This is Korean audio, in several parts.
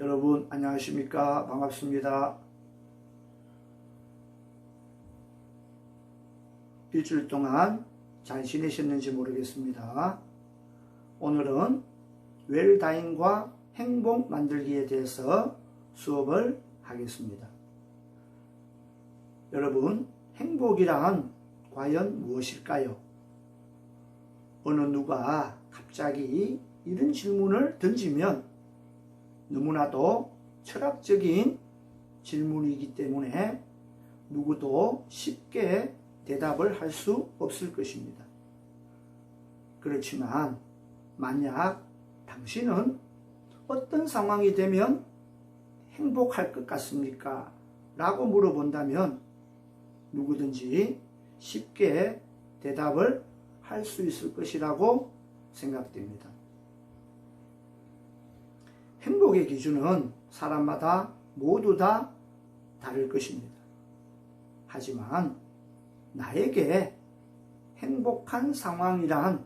여러분 안녕하십니까? 반갑습니다. 일주일 동안 잘 지내셨는지 모르겠습니다. 오늘은 웰다잉과 행복 만들기에 대해서 수업을 하겠습니다. 여러분, 행복이란 과연 무엇일까요? 어느 누가 갑자기 이런 질문을 던지면 너무나도 철학적인 질문이기 때문에 누구도 쉽게 대답을 할 수 없을 것입니다. 그렇지만 만약 당신은 어떤 상황이 되면 행복할 것 같습니까? 라고 물어본다면 누구든지 쉽게 대답을 할 수 있을 것이라고 생각됩니다. 행복의 기준은 사람마다 모두 다 다를 것입니다. 하지만 나에게 행복한 상황이란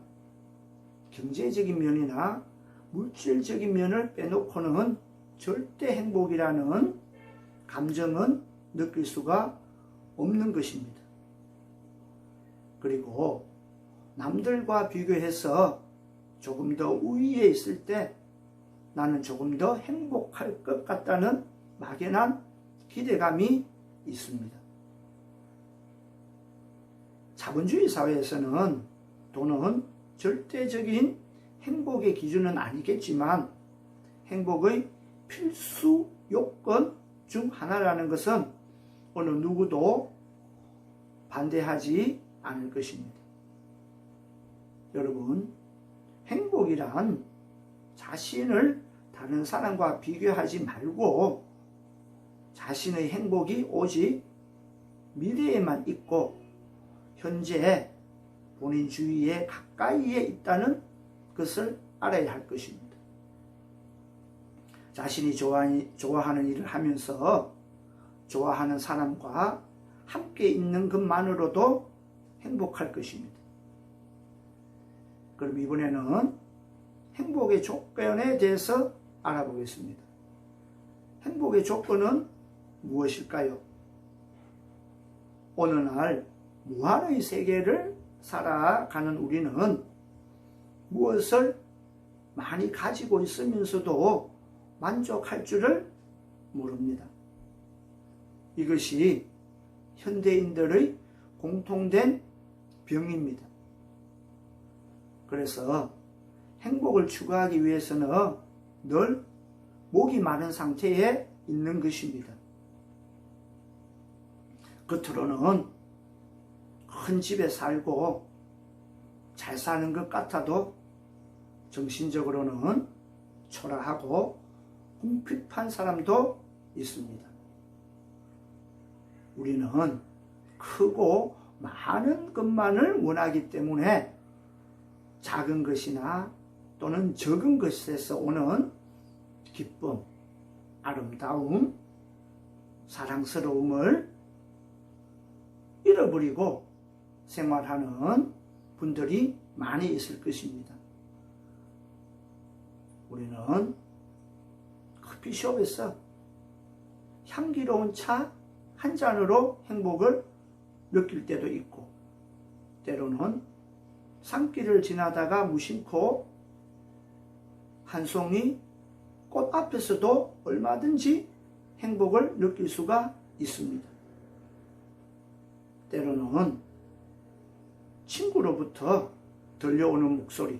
경제적인 면이나 물질적인 면을 빼놓고는 절대 행복이라는 감정은 느낄 수가 없는 것입니다. 그리고 남들과 비교해서 조금 더 우위에 있을 때 나는 조금 더 행복할 것 같다는 막연한 기대감이 있습니다. 자본주의 사회에서는 돈은 절대적인 행복의 기준은 아니겠지만 행복의 필수 요건 중 하나라는 것은 어느 누구도 반대하지 않을 것입니다. 여러분, 행복이란 자신을 다른 사람과 비교하지 말고 자신의 행복이 오직 미래에만 있고 현재 본인 주위에 가까이에 있다는 것을 알아야 할 것입니다. 자신이 좋아하는 일을 하면서 좋아하는 사람과 함께 있는 것만으로도 행복할 것입니다. 그럼 이번에는 행복의 조건에 대해서 알아보겠습니다. 행복의 조건은 무엇일까요? 어느 날 무한의 세계를 살아가는 우리는 무엇을 많이 가지고 있으면서도 만족할 줄을 모릅니다. 이것이 현대인들의 공통된 병입니다. 그래서 행복을 추구하기 위해서는 늘 목이 마른 상태에 있는 것입니다. 겉으로는 큰 집에 살고 잘 사는 것 같아도 정신적으로는 초라하고 궁핍한 사람도 있습니다. 우리는 크고 많은 것만을 원하기 때문에 작은 것이나 또는 적은 것에서 오는 기쁨, 아름다움, 사랑스러움을 잃어버리고 생활하는 분들이 많이 있을 것입니다. 우리는 커피숍에서 향기로운 차 한 잔으로 행복을 느낄 때도 있고 때로는 산길을 지나다가 무심코 한 송이 꽃 앞에서도 얼마든지 행복을 느낄 수가 있습니다. 때로는 친구로부터 들려오는 목소리,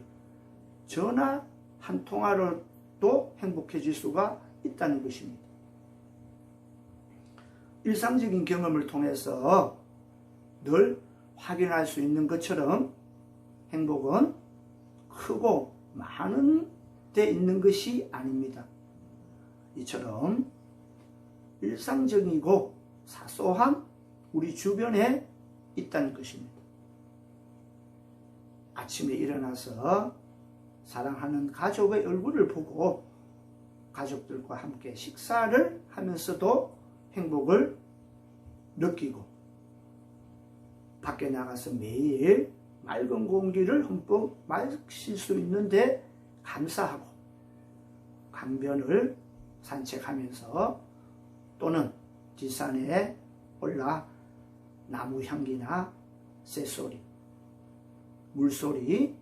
전화 한 통화로도 행복해질 수가 있다는 것입니다. 일상적인 경험을 통해서 늘 확인할 수 있는 것처럼 행복은 크고 많은 데 있는 것이 아닙니다. 이처럼 일상적이고 사소한 우리 주변에 있다는 것입니다. 아침에 일어나서 사랑하는 가족의 얼굴을 보고 가족들과 함께 식사를 하면서도 행복을 느끼고 밖에 나가서 매일 맑은 공기를 흠뻑 마실 수 있는데 감사하고 강변을 산책하면서 또는 뒷산에 올라 나무 향기나 새소리, 물소리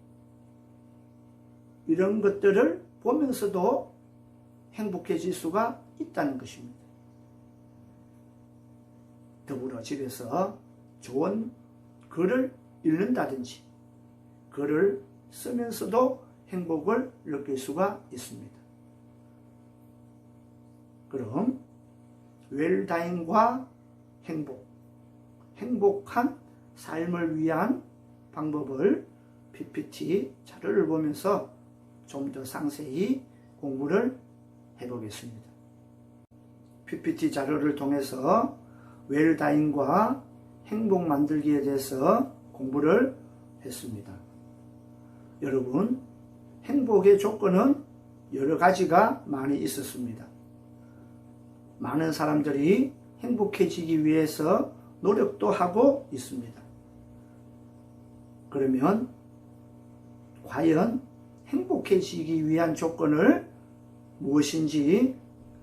이런 것들을 보면서도 행복해질 수가 있다는 것입니다. 더불어 집에서 좋은 글을 읽는다든지 글을 쓰면서도 행복을 느낄 수가 있습니다. 그럼 웰다잉과 행복한 삶을 위한 방법을 PPT 자료를 보면서 좀 더 상세히 공부를 해보겠습니다. PPT 자료를 통해서 웰다잉과 행복 만들기에 대해서 공부를 했습니다. 여러분, 행복의 조건은 여러 가지가 많이 있었습니다. 많은 사람들이 행복해지기 위해서 노력도 하고 있습니다. 그러면 과연 행복해지기 위한 조건을 무엇인지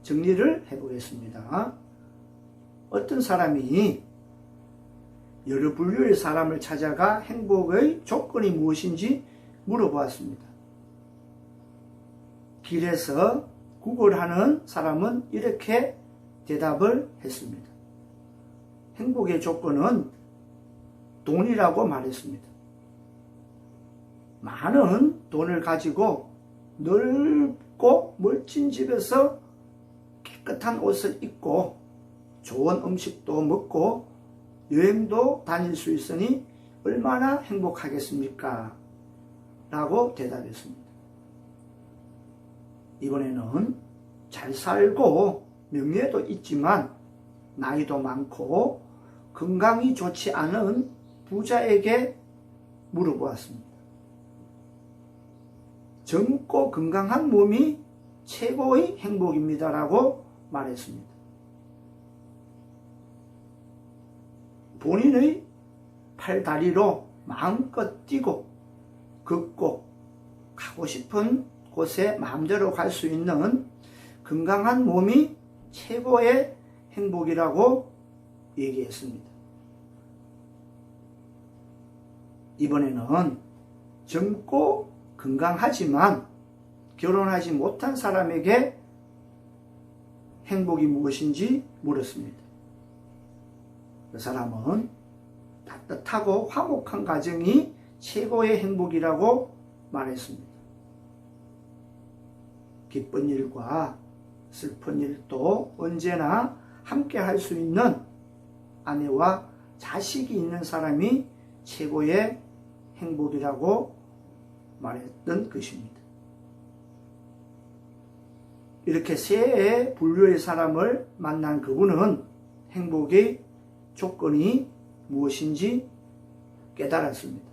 정리를 해보겠습니다. 어떤 사람이 여러 분류의 사람을 찾아가 행복의 조건이 무엇인지 물어보았습니다. 길에서 구걸하는 사람은 이렇게 대답을 했습니다. 행복의 조건은 돈이라고 말했습니다. 많은 돈을 가지고 넓고 멋진 집에서 깨끗한 옷을 입고 좋은 음식도 먹고 여행도 다닐 수 있으니 얼마나 행복하겠습니까? 라고 대답했습니다. 이번에는 잘 살고 명예도 있지만 나이도 많고 건강이 좋지 않은 부자에게 물어보았습니다. 젊고 건강한 몸이 최고의 행복입니다라고 말했습니다. 본인의 팔다리로 마음껏 뛰고 걷고 가고 싶은 곳에 마음대로 갈 수 있는 건강한 몸이 최고의 행복이라고 얘기했습니다. 이번에는 젊고 건강하지만 결혼하지 못한 사람에게 행복이 무엇인지 물었습니다. 그 사람은 따뜻하고 화목한 가정이 최고의 행복이라고 말했습니다. 기쁜 일과 슬픈 일도 언제나 함께 할 수 있는 아내와 자식이 있는 사람이 최고의 행복이라고 말했던 것입니다. 이렇게 세 분류의 사람을 만난 그분은 행복의 조건이 무엇인지 깨달았습니다.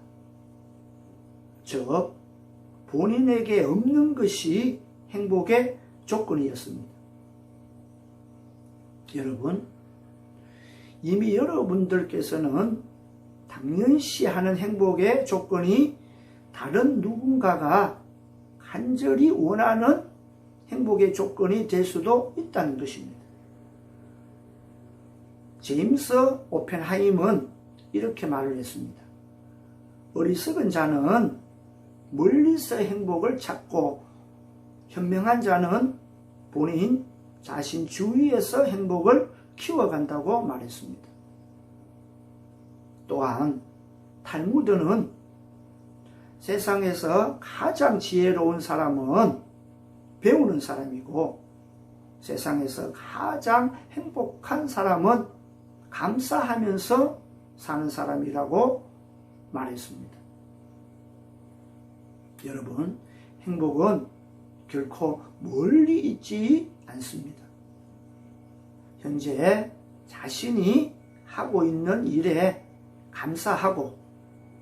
즉, 본인에게 없는 것이 행복의 조건이었습니다. 여러분, 이미 여러분들께서는 당연시하는 행복의 조건이 다른 누군가가 간절히 원하는 행복의 조건이 될 수도 있다는 것입니다. 제임스 오펜하임은 이렇게 말을 했습니다. 어리석은 자는 멀리서 행복을 찾고 현명한 자는 본인 자신 주위에서 행복을 키워간다고 말했습니다. 또한 탈무드는 세상에서 가장 지혜로운 사람은 배우는 사람이고 세상에서 가장 행복한 사람은 감사하면서 사는 사람이라고 말했습니다. 여러분, 행복은 결코 멀리 있지 않습니다. 현재 자신이 하고 있는 일에 감사하고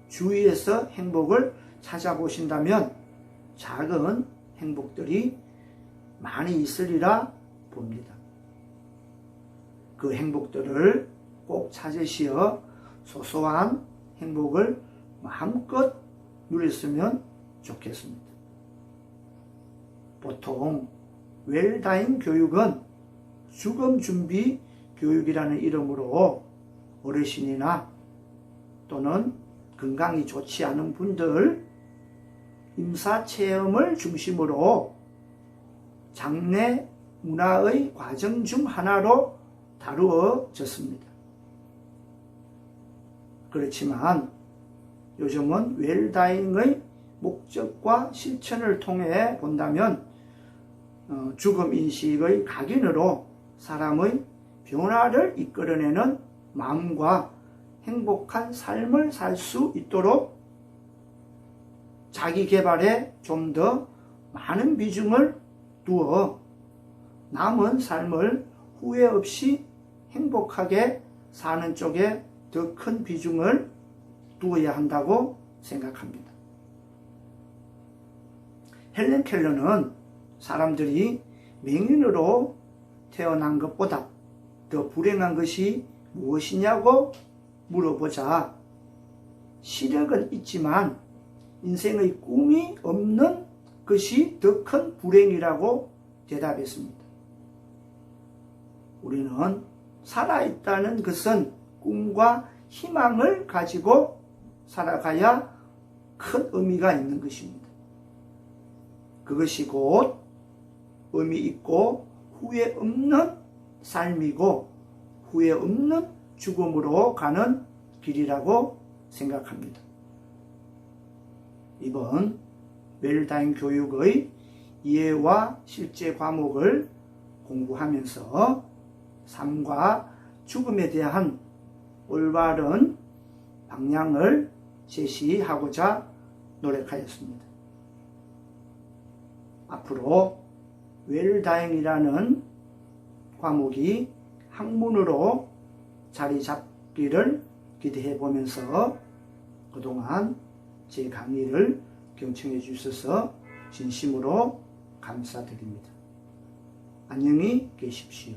주위에서 행복을 찾아보신다면 작은 행복들이 많이 있으리라 봅니다. 그 행복들을 꼭 찾으시어 소소한 행복을 마음껏 누렸으면 좋겠습니다. 보통 웰다잉 교육은 죽음 준비 교육이라는 이름으로 어르신이나 또는 건강이 좋지 않은 분들 임사체험을 중심으로 장례 문화의 과정 중 하나로 다루어졌습니다. 그렇지만 요즘은 웰다잉의 목적과 실천을 통해 본다면 죽음 인식의 각인으로 사람의 변화를 이끌어내는 마음과 행복한 삶을 살 수 있도록 자기 개발에 좀 더 많은 비중을 두어 남은 삶을 후회 없이 행복하게 사는 쪽에 더 큰 비중을 두어야 한다고 생각합니다. 헬렌 켈러는 사람들이 맹인으로 태어난 것보다 더 불행한 것이 무엇이냐고 물어보자 시력은 있지만 인생의 꿈이 없는 것이 더 큰 불행이라고 대답했습니다. 우리는 살아있다는 것은 꿈과 희망을 가지고 살아가야 큰 의미가 있는 것입니다. 그것이 곧 의미 있고 후회 없는 삶이고 후회 없는 죽음으로 가는 길이라고 생각합니다. 이번 웰다잉 교육의 이해와 실제 과목을 공부하면서 삶과 죽음에 대한 올바른 방향을 제시하고자 노력하였습니다. 앞으로 웰다잉이라는 과목이 학문으로 자리 잡기를 기대해 보면서 그동안 제 강의를 경청해 주셔서 진심으로 감사드립니다. 안녕히 계십시오.